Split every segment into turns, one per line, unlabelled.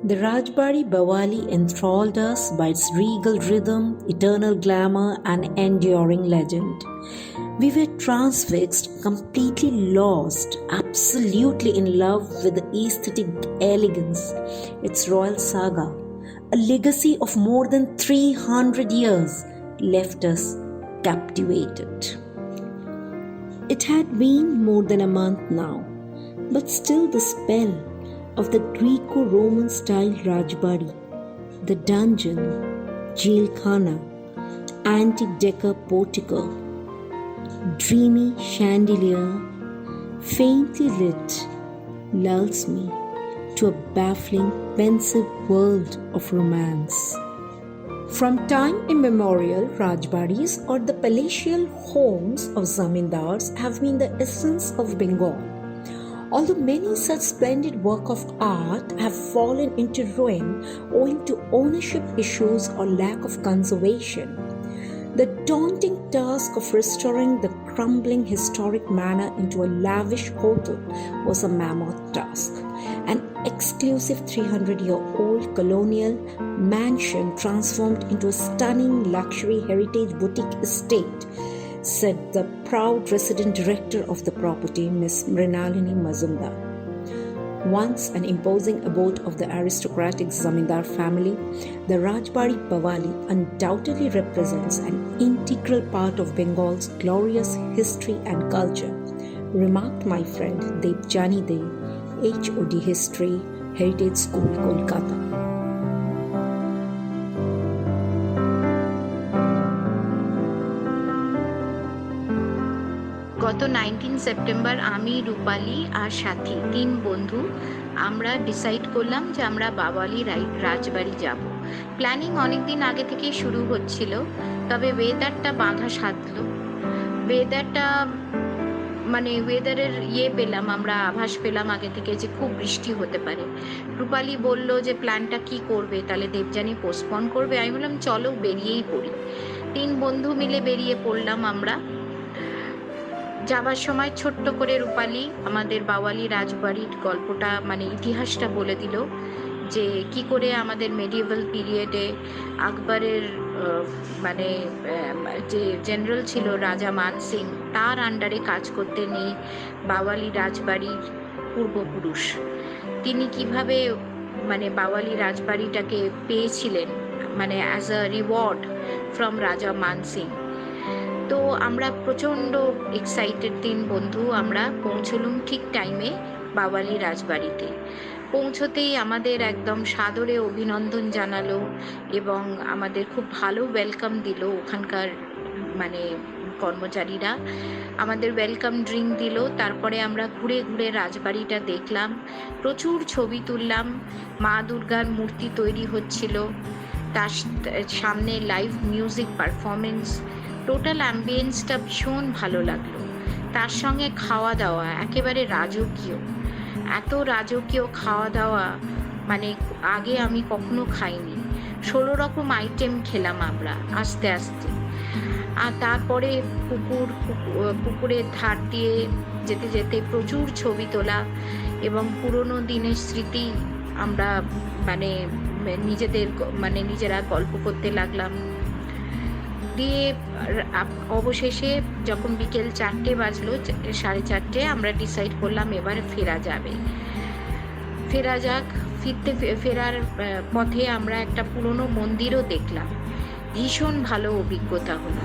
The Rajbari Bawali enthralled us by its regal rhythm, eternal glamour, and enduring legend. We were transfixed, completely lost, absolutely in love with the aesthetic elegance, its royal saga, a legacy of more than 300 years, left us captivated. It had been more than a month now, but still the spell of the Greco-Roman style Rajbari, the dungeon, jailkhana, antique decor portico, dreamy chandelier, faintly lit, lulls me to a baffling, pensive world of romance. From time immemorial, Rajbaris or the palatial homes of zamindars have been the essence of Bengal. Although many such splendid work of art have fallen into ruin owing to ownership issues or lack of conservation, the daunting task of restoring the crumbling historic manor into a lavish hotel was a mammoth task. An exclusive 300-year-old colonial mansion transformed into a stunning luxury heritage boutique estate, said the proud resident director of the property, Miss Mrinalini Mazumdar. Once an imposing abode of the aristocratic Zamindar family, the Rajbari Bawali undoubtedly represents an integral part of Bengal's glorious history and culture, remarked my friend Debjani De, HOD History, Heritage School, Kolkata.
গত 19 September আমি রূপালী আর সাথী 3 বন্ধু আমরা decide করলাম যে আমরা বাওয়ালি রাজবাড়ি যাব। Planning অনেক দিন আগে থেকেই শুরু হচ্ছিল, তবে ওয়েদারটা বাঁধা সাধলো। ওয়েদারের পেলাম, আমরা আভাস পেলাম আগে থেকে যে খুব বৃষ্টি হতে পারে। রূপালী বলল যে প্ল্যানটা কি করবে, তাহলে দেবযানী পোস্টপন করবে। আমি বললাম চলো বেরিয়েই পড়ি। 3 বন্ধু মিলে বেরিয়ে পড়লাম আমরা। যাবার সময় ছোট্ট করে রূপালী আমাদের বাওয়ালি রাজবাড়ির গল্পটা ইতিহাসটা বলে দিল, যে কি করে আমাদের মেডিয়েভাল পিরিয়ডে আকবরের যে জেনারেল ছিল রাজা মান সিং, তার আন্ডারে কাজ করতে নেই বাওয়ালি রাজবাড়ির পূর্বপুরুষ। তিনি কিভাবে বাওয়ালি রাজবাড়িটাকে পেয়েছিলেন অ্যাজ আ রিওয়ার্ড ফ্রম রাজা মান সিং। তো আমরা প্রচণ্ড এক্সাইটেড 3 বন্ধু আমরা পৌঁছলুম ঠিক টাইমে বাওয়ালি রাজবাড়িতে। পৌঁছতেই আমাদের একদম সাদরে অভিনন্দন জানালো এবং আমাদের খুব ভালো ওয়েলকাম দিল ওখানকার কর্মচারীরা। আমাদের ওয়েলকাম ড্রিঙ্ক দিল। তারপরে আমরা ঘুরে ঘুরে রাজবাড়িটা দেখলাম, প্রচুর ছবি তুললাম। মা দুর্গার মূর্তি তৈরি হচ্ছিল, তার সামনে লাইভ মিউজিক পারফরমেন্স, টোটাল অ্যাম্বিয়েন্সটা ভীষণ ভালো লাগলো। তার সঙ্গে খাওয়া দাওয়া একেবারে রাজকীয়, এত রাজকীয় খাওয়া দাওয়া আগে আমি কখনো খাইনি। 16 রকম আইটেম খেলাম আমরা আস্তে আস্তে। আর তারপরে পুকুরের ধার দিয়ে যেতে যেতে প্রচুর ছবি তোলা এবং পুরনো দিনের স্মৃতি আমরা নিজেরা গল্প করতে লাগলাম। দিয়ে অবশেষে যখন বিকেল 4টে বাজলো, 4:30, আমরা ডিসাইড করলাম এবারে ফেরা যাক। ফেরার পথে আমরা একটা পুরনো মন্দিরও দেখলাম, ভীষণ ভালো অভিজ্ঞতা হলো।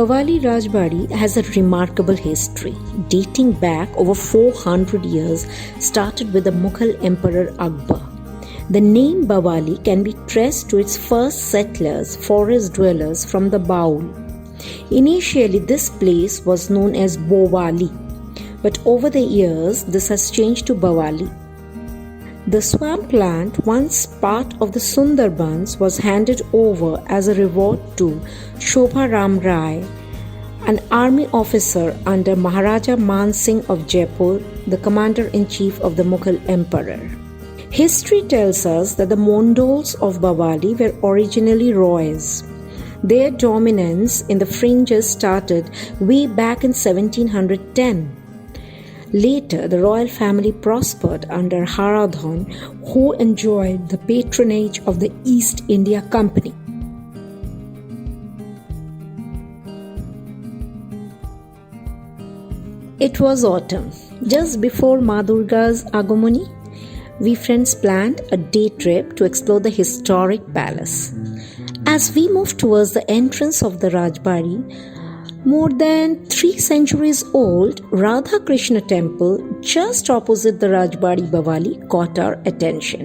Bawali Rajbari has a remarkable history dating back over 400 years, started with the Mughal Emperor Akbar. The name Bawali can be traced to its first settlers, forest dwellers from the Baul. Initially, this place was known as Bowali, but over the years, this has changed to Bawali. The swampland, once part of the Sundarbans, was handed over as a reward to Shobha Ram Rai, an army officer under Maharaja Man Singh of Jaipur, the commander-in-chief of the Mughal emperor. History tells us that the Mongols of Bawali were originally Roys. Their dominance in the fringes started way back in 1710. Later, the royal family prospered under Haradhan, who enjoyed the patronage of the East India Company. It was autumn, just before Ma Durga's Agamani. We friends planned a day trip to explore the historic palace. As we moved towards the entrance of the Rajbari, more than 3 centuries old Radha Krishna temple just opposite the Rajbari Bawali caught our attention.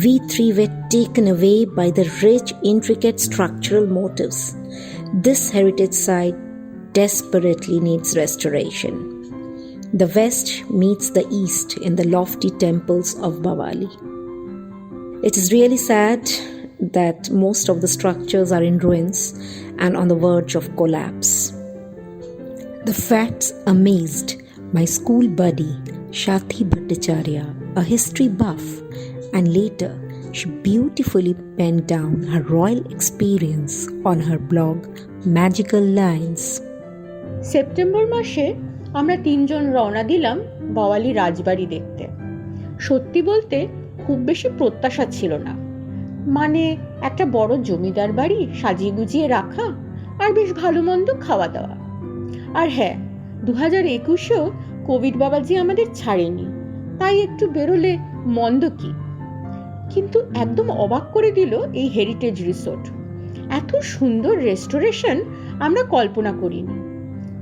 We three were taken away by the rich, intricate structural motifs. This heritage site desperately needs restoration. The west meets the east in the lofty temples of Bawali. It is really sad that most of the structures are in ruins and on the verge of collapse. The facts amazed my school buddy Shathi Bhattacharya, a history buff, and later she beautifully penned down her royal experience on her blog Magical Lines.
September মাসে আমরা 3 জন রওনা দিলাম বাওয়ালি রাজবাড়ি দেখতে। সত্যি বলতে খুব বেশি প্রত্যাশা ছিল না, মানে একটা বড় জমিদার বাড়ি সাজিয়ে গুজিয়ে রাখা আর বেশ ভালো মন্দ খাওয়া দাওয়া। আর হ্যাঁ, 2021-এও কোভিড বাবাজি আমাদের ছাড়েনি, তাই একটু বেরোলে মন্দ কি। কিন্তু একদম অবাক করে দিল এই হেরিটেজ রিসোর্ট। এত সুন্দর রেস্টোরেশন আমরা কল্পনা করিনি।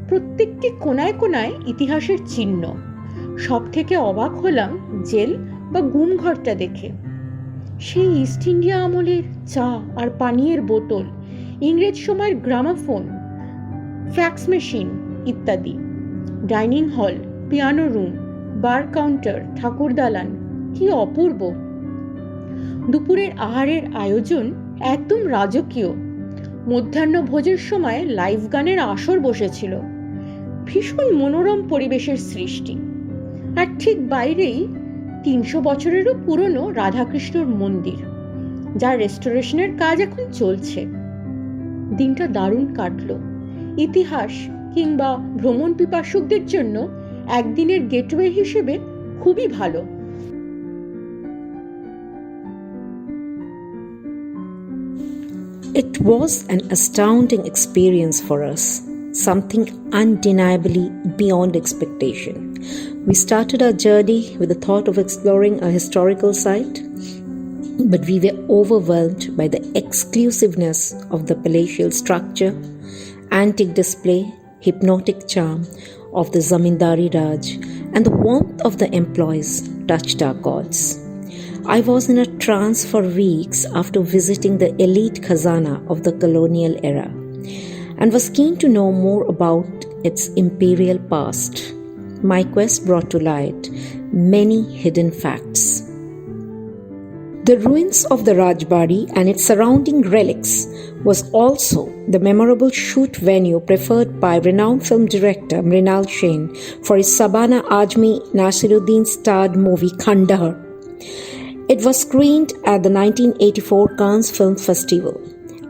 প্রত্যেকটি কোনায় কোনায় ইতিহাসের চিহ্ন। সব থেকে অবাক হলাম জেল বা গুমঘরটা দেখে। সেই ইস্ট ইন্ডিয়া আমলের চা আর পানীয়ের বোতল, ইংরেজ সময়ের গ্রামাফোন, ফ্যাক্স মেশিন ইত্যাদি, ডাইনিং হল, পিয়ানো রুম, বার কাউন্টার, ঠাকুর দালান, কি অপূর্ব। দুপুরের আহারের আয়োজন একদম রাজকীয়। মধ্যাহ্ন ভোজের সময় লাইভ গানের আসর বসেছিল। ভীষণ মনোরম পরিবেশের সৃষ্টি। আর ঠিক বাইরেই 300 বছরেরও পুরনো রাধাকৃষ্ণর মন্দির, যার রেস্টোরেশনের কাজ এখন চলছে। দিনটা দারুণ কাটলো। ইতিহাস কিংবা ভ্রমণ পিপাসুকদের জন্য একদিনের গেটওয়ে হিসেবে খুবই ভালো।
It was an astounding experience for us, something undeniably beyond expectation. We started our journey with the thought of exploring a historical site, but we were overwhelmed by the exclusiveness of the palatial structure, antique display, hypnotic charm of the Zamindari Raj, and the warmth of the employees touched our chords. I was in a trance for weeks after visiting the elite khazana of the colonial era and was keen to know more about its imperial past. My quest brought to light many hidden facts. The ruins of the Rajbari and its surrounding relics was also the memorable shoot venue preferred by renowned film director Mrinal Sen for his Sabana Azmi Nasiruddin starred movie Kandahar. It was screened at the 1984 Cannes Film Festival.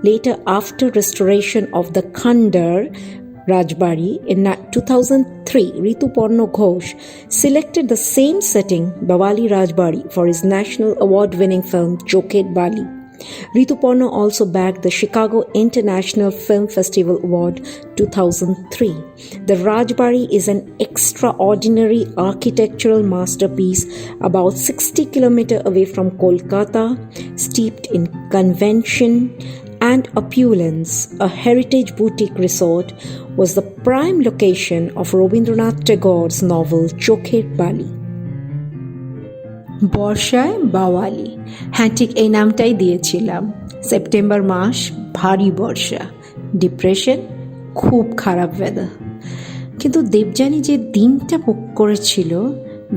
Later, after restoration of the Kandahar Rajbari in 2003, Rituparna Ghosh selected the same setting, Bawali Rajbari, for his national award-winning film Joket Bali. Rituparna also bagged the Chicago International Film Festival Award 2003. The Rajbari is an extraordinary architectural masterpiece about 60 kilometers away from Kolkata, steeped in convention and opulence, a heritage boutique resort was the prime location of Rabindranath Tagore's novel Chokher Bali. বর্ষায় বাওয়ালি, হ্যাঁ ঠিক এই নামটাই দিয়েছিলাম। September মাস, ভারী বর্ষা, depression, খুব খারাপ weather. কিন্তু দেবযানী যে দিনটা বুক করেছিল,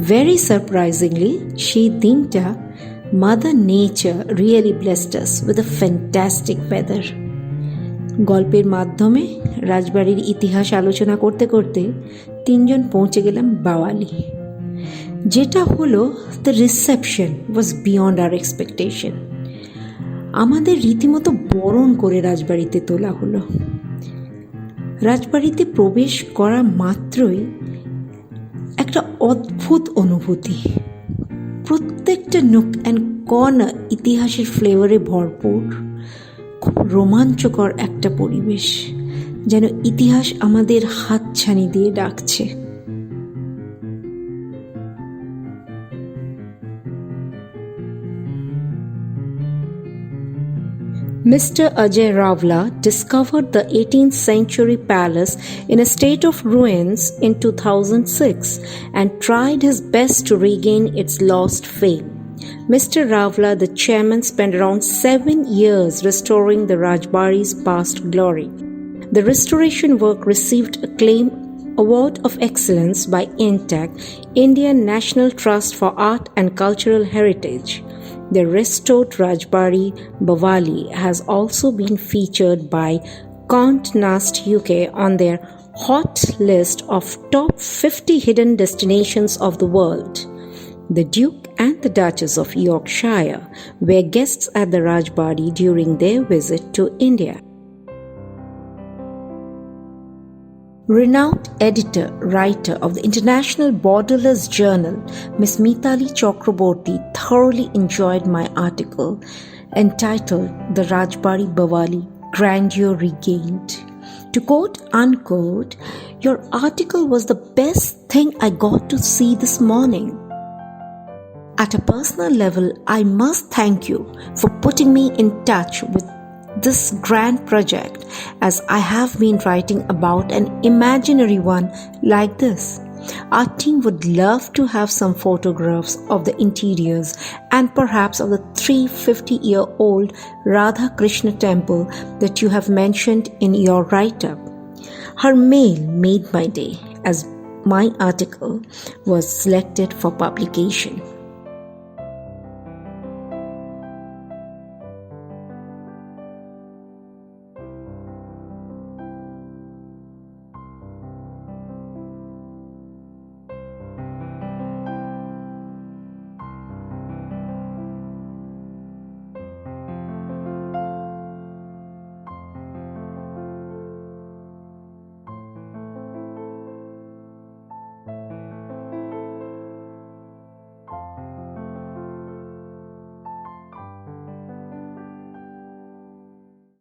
ভেরি সারপ্রাইজিংলি সেই দিনটা mother nature really blessed us with a fantastic weather. গল্পের মাধ্যমে রাজবাড়ির ইতিহাস আলোচনা করতে করতে তিনজন পৌঁছে গেলাম বাওয়ালি। যেটা হলো, the reception was beyond our expectation. আমাদের রীতিমতো বরণ করে রাজবাড়িতে তোলা হলো। রাজবাড়িতে প্রবেশ করা মাত্রই একটা অদ্ভুত অনুভূতি। প্রত্যেকটা নুক অ্যান্ড কর্নার ইতিহাসের ফ্লেভারে ভরপুর। খুব রোমাঞ্চকর একটা পরিবেশ, যেন ইতিহাস আমাদের হাতছানি দিয়ে ডাকছে। Mr. Ajay Ravla discovered the 18th century palace in a state of ruins in 2006 and tried his best to regain its lost fame. Mr. Ravla, the chairman, spent around 7 years restoring the Rajbari's past glory. The restoration work received acclaim Award of Excellence by INTAC, Indian National Trust for Art and Cultural Heritage. The restored Rajbari Bawali has also been featured by Condé Nast UK on their hot list of top 50 hidden destinations of the world. The Duke and the Duchess of Yorkshire were guests at the Rajbari during their visit to India. Renowned editor, writer of the International Borderless Journal, Ms. Mitali Chakraborty thoroughly enjoyed my article entitled The Rajbari Bawali Grandeur Regained. To quote unquote, "Your article was the best thing I got to see this morning. At a personal level, I must thank you for putting me in touch with this grand project, as I have been writing about an imaginary one like this. Our team would love to have some photographs of the interiors and perhaps of the 350-year-old Radha Krishna temple that you have mentioned in your write-up." Her mail made my day, as my article was selected for publication.